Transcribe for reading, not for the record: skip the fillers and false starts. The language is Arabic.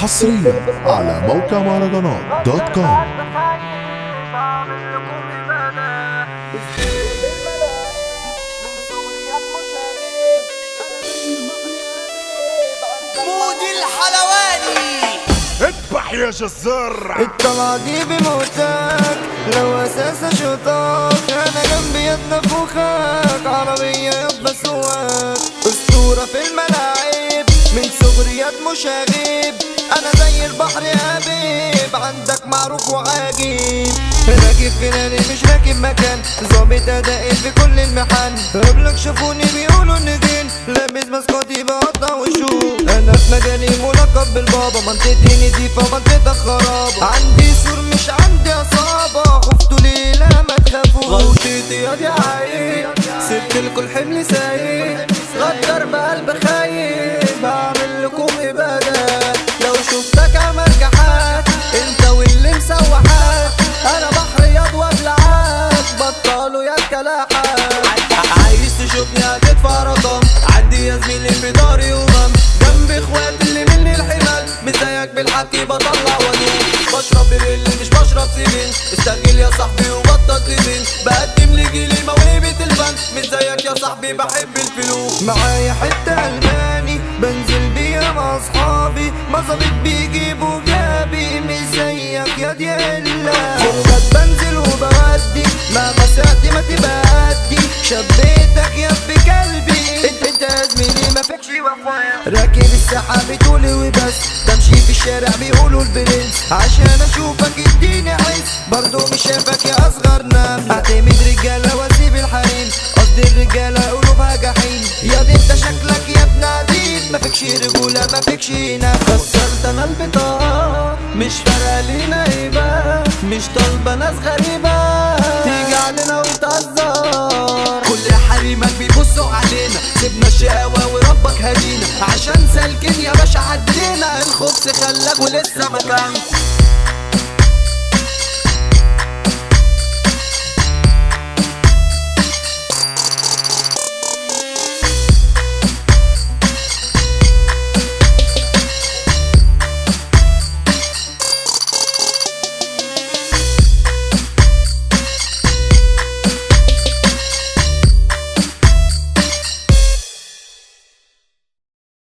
حصريا على موقع مهرجانات دوت كوم. مودي الحلواني اذبح يا جزار. الطلعة دي بموتك لو اساسا شطاك، انا جنبي يد نفوخك، عربية يبقى سواك، اسطورة في الملاعب من صغري يد مشاغب، انا زي البحر هبيب عندك معروف وعاجب، راكب فلاني مش راكب مكان، ظابط ادائي في كل المحن، قبلك شافوني بيقولوا النجين، لابس مسكوتي بقطع وشوف، انا في مجالي ملقب بالبابا، منطقتي نضيفة منطقتك خرابة، عندي سور مش عندي عصابة، خفتوا ليه لا ما تخافوش، غلطتي يا دي عيب، سبت لكل حمل سايق، غدر بقلب خايب، بعمل لكم إبادة، لو شفتك عمل جحات، انت واللي مسوحات، انا بحر ياض وابلعات، بطلوا يا الكلاحات، عايز تشوفني هتدفع رقم، عندي يا زميلي في داري وغم، جنب اخواتي اللي مني الحمل، مش زيك بالحكي بطلع ودود، بشرب بريل مش بشرب سيفين، استرجل يا صاحبي وبطل تبين، بقدم لجيلي موهبة الفن، مش زيك يا صاحبي بحب الفلوس، معايا حتة ألماني بنزل بيها مع أصحابي، مظابيط بيجيبوا جابي، مش زيك يا ديلا، خروجات بنزل وبودي، مع مساعتي ما تبقى شبيتك يا ابن قلبي، انت يا زميلي ما فيكش وفايا، راكب السحاب طولي وبس، بمشي في الشارع بيقولوا البرنس، عشان اشوفك اديني عز، برضو مش شايفك يا اصغر نملة، اعتمد رجالة واسيب الحريم، قصدي الرجالة قلوبها جحيم، يا دي انت شكلك يا ابن عديد، ما فيكش رجولة ما فيكش نفس، كسرت انا البطاقة مش فارقة لينا هيبة، مش طالبة ناس غريبة تيجي علينا وتهزر، كل حريمك بيبصوا علينا، سيبنا الشقاوة وربك هدينا، عشان سالكين يا باشا عدينا، الخبز خلاك ولسه مكان.